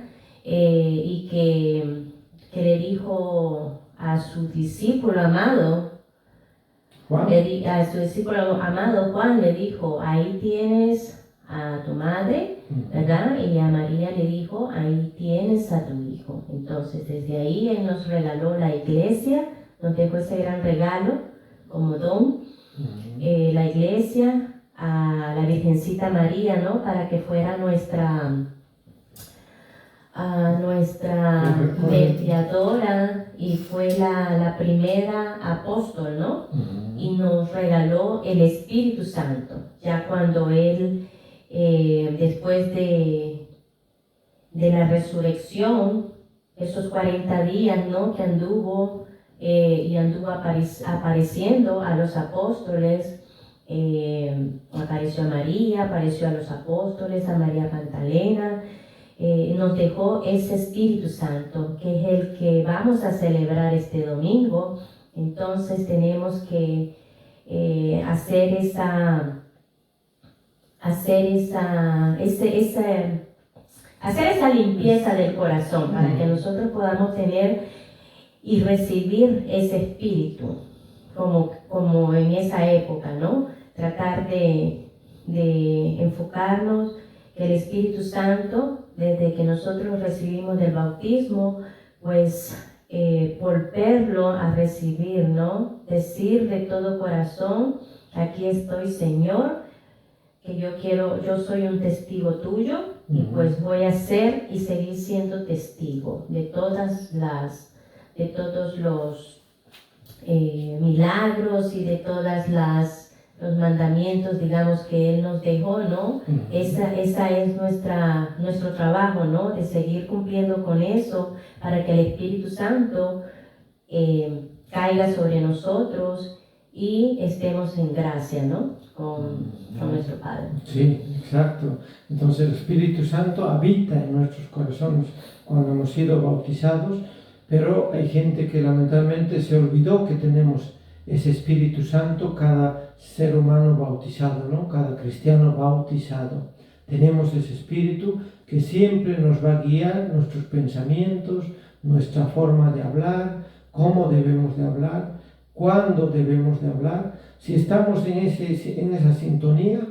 Y que le dijo a su discípulo amado, Juan. A su discípulo amado Juan le dijo, ahí tienes a tu madre, ¿verdad? Y a María le dijo, ahí tienes a tu hijo. Entonces desde ahí Él nos regaló la iglesia, nos dejó ese gran regalo como don, la iglesia, a la Virgencita María, ¿no? Para que fuera nuestra mediadora y fue la primera apóstol, ¿no? Y nos regaló el Espíritu Santo, ya cuando Él, después de la resurrección, esos 40 días, ¿no? Que anduvo apareciendo a los apóstoles, apareció a María, apareció a los apóstoles, a María Magdalena, nos dejó ese Espíritu Santo, que es el que vamos a celebrar este domingo. Entonces tenemos que hacer esa limpieza del corazón para que nosotros podamos tener y recibir ese espíritu como en esa época, ¿no? Tratar de enfocarnos que el Espíritu Santo, desde que nosotros recibimos del bautismo, pues volverlo a recibir, ¿no? Decir de todo corazón, aquí estoy, Señor, que yo soy un testigo tuyo, y pues voy a ser y seguir siendo testigo de todos los milagros y de los mandamientos, digamos, que Él nos dejó, ¿no? Esa es nuestro trabajo, ¿no? De seguir cumpliendo con eso para que el Espíritu Santo caiga sobre nosotros y estemos en gracia, ¿no? Con nuestro Padre. Sí, exacto. Entonces el Espíritu Santo habita en nuestros corazones cuando hemos sido bautizados, pero hay gente que lamentablemente se olvidó que tenemos ese Espíritu Santo, cada ser humano bautizado, ¿no? Cada cristiano bautizado. Tenemos ese Espíritu que siempre nos va a guiar nuestros pensamientos, nuestra forma de hablar, cómo debemos de hablar, cuándo debemos de hablar. Si estamos en esa sintonía,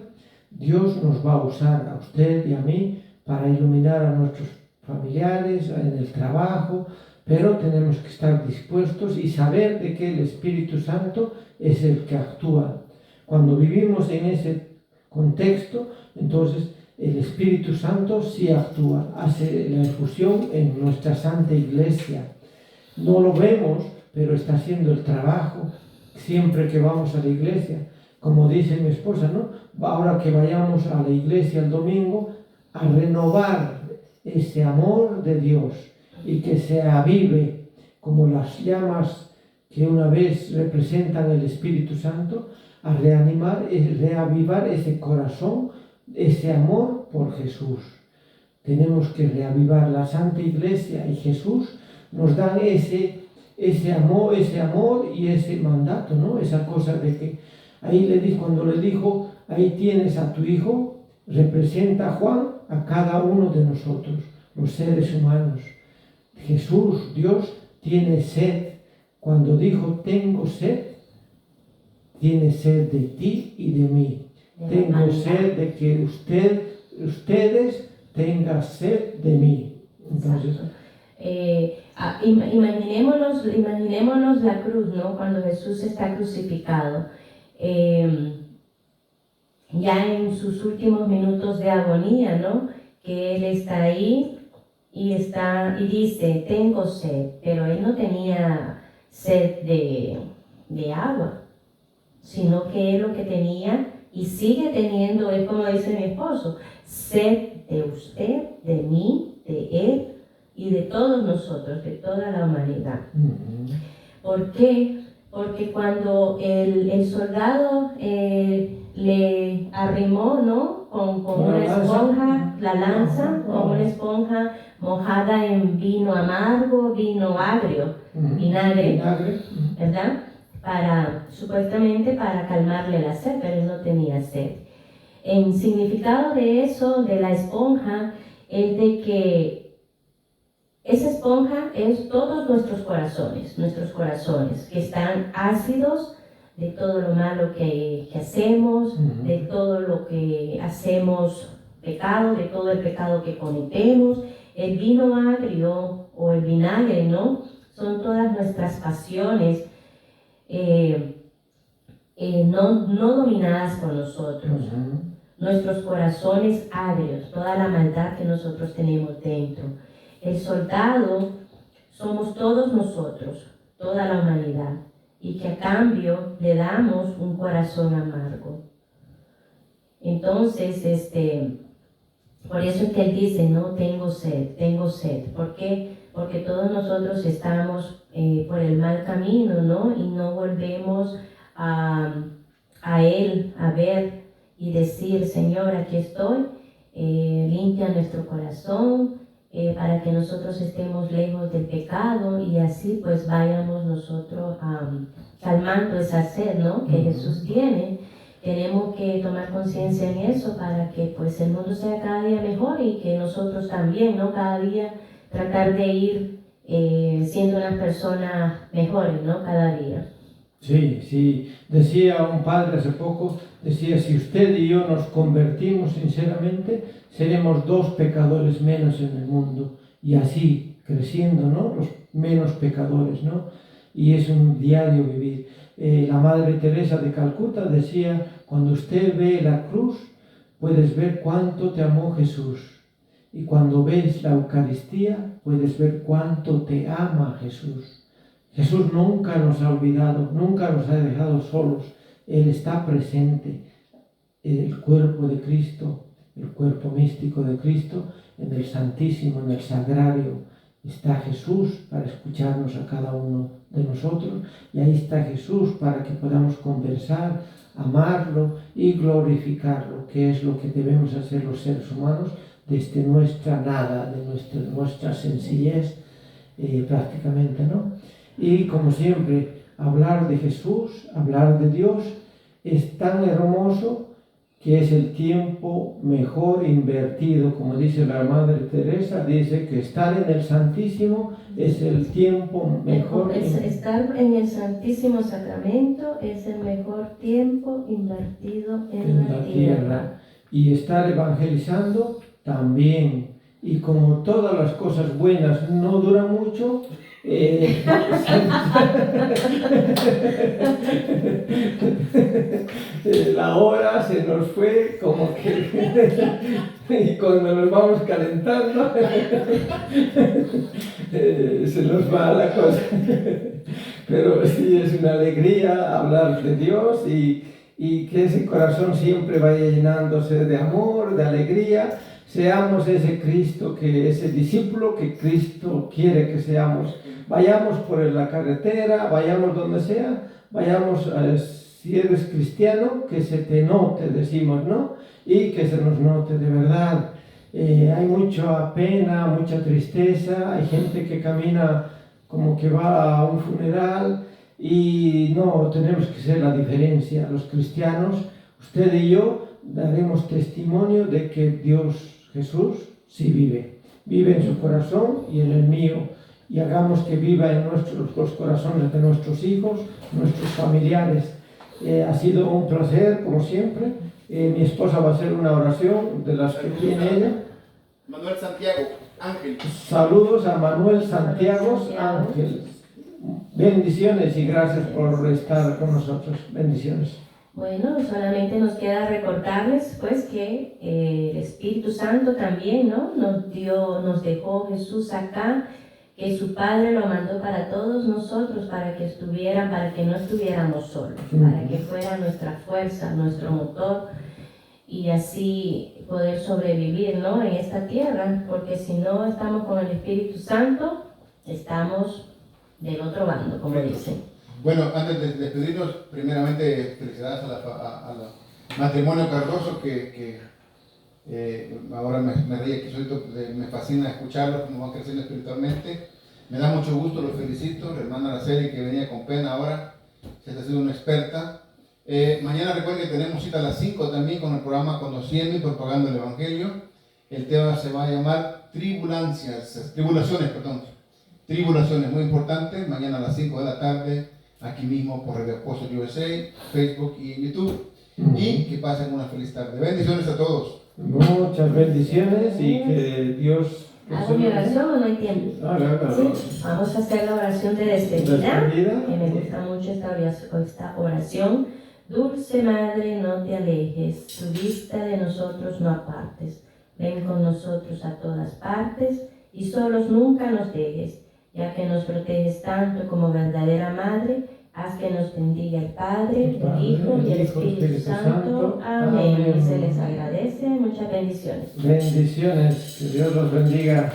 Dios nos va a usar a usted y a mí para iluminar a nuestros familiares, en el trabajo, pero tenemos que estar dispuestos y saber de que el Espíritu Santo es el que actúa. Cuando vivimos en ese contexto, entonces el Espíritu Santo sí actúa, hace la efusión en nuestra Santa Iglesia. No lo vemos, pero está haciendo el trabajo siempre que vamos a la iglesia. Como dice mi esposa, ¿no? Ahora que vayamos a la iglesia el domingo, a renovar ese amor de Dios y que se avive como las llamas que una vez representan el Espíritu Santo, a reavivar ese corazón, ese amor por Jesús. Tenemos que reavivar la Santa Iglesia y Jesús nos dan ese amor y ese mandato, ¿no? Esa cosa de que ahí cuando le dijo, ahí tienes a tu hijo, representa Juan a cada uno de nosotros, los seres humanos. Jesús, Dios, tiene sed. Cuando dijo, tengo sed, tiene sed de ti y de mí. Tengo sed de que ustedes tengan sed de mí. Entonces, imaginémonos la cruz, ¿no? Cuando Jesús está crucificado, ya en sus últimos minutos de agonía, ¿no? Que Él está ahí y dice, tengo sed, pero Él no tenía sed de agua, sino que Él lo que tenía y sigue teniendo, es como dice mi esposo, sed de usted, de mí, de Él, y de todos nosotros, de toda la humanidad. ¿Por qué? Porque cuando el soldado le arrimó, ¿no? con una esponja, la lanza, con una esponja mojada en vino amargo, vino agrio, vinagre, ¿verdad? Supuestamente para calmarle la sed, pero él no tenía sed. El significado de eso, de la esponja, es de que esa esponja es todos nuestros corazones que están ácidos de todo lo malo que hacemos, de todo lo que hacemos pecado, de todo el pecado que cometemos. El vino agrio o el vinagre, ¿no? Son todas nuestras pasiones no dominadas por nosotros. Nuestros corazones agrios, toda la maldad que nosotros tenemos dentro. El soldado somos todos nosotros, toda la humanidad, y que a cambio le damos un corazón amargo. Entonces, por eso es que él dice, no, tengo sed. ¿Por qué? Porque todos nosotros estamos por el mal camino, ¿no? Y no volvemos a él, a ver y decir, Señor, aquí estoy, limpia nuestro corazón, para que nosotros estemos lejos del pecado y así pues vayamos nosotros calmando esa sed, ¿no? Que Jesús tiene. Tenemos que tomar conciencia en eso para que pues el mundo sea cada día mejor y que nosotros también, ¿no? Cada día tratar de ir siendo unas personas mejores, ¿no? Cada día. Sí, decía un padre hace poco, decía, si usted y yo nos convertimos sinceramente, seremos 2 pecadores menos en el mundo, y así creciendo, ¿no? Los menos pecadores, ¿no? Y es un diario vivir. La Madre Teresa de Calcuta decía, cuando usted ve la cruz, puedes ver cuánto te amó Jesús, y cuando ves la Eucaristía, puedes ver cuánto te ama Jesús. Jesús nunca nos ha olvidado, nunca nos ha dejado solos. Él está presente, el cuerpo de Cristo, el cuerpo místico de Cristo, en el Santísimo, en el Sagrario. Está Jesús para escucharnos a cada uno de nosotros, y ahí está Jesús para que podamos conversar, amarlo y glorificarlo, que es lo que debemos hacer los seres humanos desde nuestra nada, de nuestra sencillez, prácticamente, ¿no? Y como siempre, hablar de Jesús, hablar de Dios, es tan hermoso que es el tiempo mejor invertido, como dice la Madre Teresa, dice que estar en el Santísimo es el tiempo mejor. Estar en el Santísimo Sacramento es el mejor tiempo invertido en la tierra. Y estar evangelizando también. Y como todas las cosas buenas no duran mucho, la hora se nos fue como que y cuando nos vamos calentando se nos va la cosa. Pero sí, es una alegría hablar de Dios y que ese corazón siempre vaya llenándose de amor, de alegría. Seamos ese Cristo, ese discípulo que Cristo quiere que seamos. Vayamos por la carretera, vayamos donde sea, vayamos, si eres cristiano, que se te note, decimos, ¿no? Y que se nos note de verdad. Hay mucha pena, mucha tristeza, hay gente que camina como que va a un funeral y no, tenemos que ser la diferencia. Los cristianos, usted y yo, daremos testimonio de que Dios, Jesús, sí vive en su corazón y en el mío, y hagamos que viva en los corazones de nuestros hijos, nuestros familiares. Ha sido un placer, como siempre. Mi esposa va a hacer una oración de las que tiene ella. Manuel Santiago Ángel. Saludos a Manuel Santiago Ángel. Bendiciones y gracias por estar con nosotros. Bendiciones. Bueno, solamente nos queda recordarles pues que el Espíritu Santo también, ¿no? nos dejó Jesús acá, que su Padre lo mandó para todos nosotros, para que no estuviéramos solos, para que fuera nuestra fuerza, nuestro motor, y así poder sobrevivir, ¿no?, en esta tierra, porque si no estamos con el Espíritu Santo, estamos del otro bando, como dicen. Bueno, antes de despedirnos, primeramente felicidades al matrimonio Cardoso, que ahora me reí aquí solito, me fascina escucharlos, cómo van creciendo espiritualmente. Me da mucho gusto, los felicito. La hermana Araceli, que venía con pena ahora, se está haciendo una experta. Mañana recuerden que tenemos cita a las 5 también con el programa Conociendo y Propagando el Evangelio. El tema se va a llamar Tribulaciones, muy importante. Mañana a las 5 de la tarde, aquí mismo por Radio Apóstol USA, Facebook y YouTube. Y que pasen una feliz tarde. Bendiciones a todos. Muchas bendiciones y que Dios... ¿Hago mi oración o no hay tiempo? Sí, vamos a hacer la oración de despedida. Que me gusta mucho esta oración. Dulce Madre, no te alejes, tu vista de nosotros no apartes. Ven con nosotros a todas partes y solos nunca nos dejes. Ya que nos proteges tanto como verdadera Madre, haz que nos bendiga el Padre, el Hijo y el Espíritu Santo. Amén. Y se les agradece. Muchas bendiciones. Bendiciones. Que Dios los bendiga.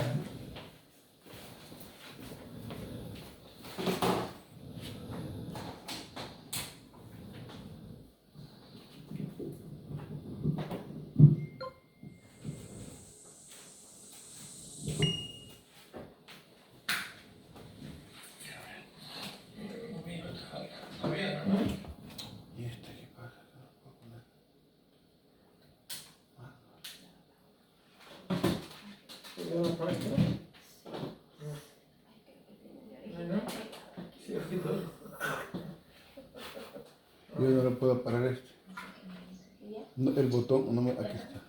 ¿Y este qué pasa? Yo no le puedo parar este. No, el botón, no me, aquí está.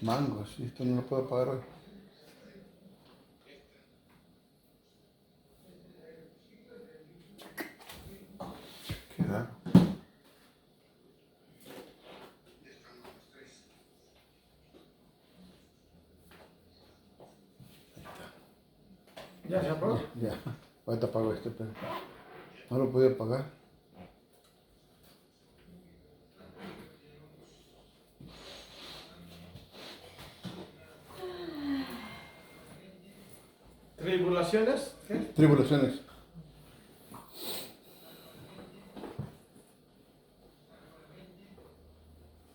Mangos, esto no lo puedo apagar hoy. Qué raro. ¿Ya se apagó? Ya, ahorita apago este, pero no lo podía apagar. ¿Tribulaciones? ¿Qué? Tribulaciones.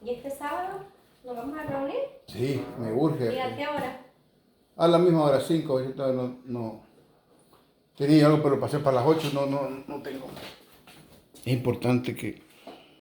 ¿Y este sábado nos vamos a reunir? Sí, me urge. ¿Y a qué hora? A la misma hora, 5, yo todavía no. Tenía algo, pero pasé para las 8, no tengo. Es importante que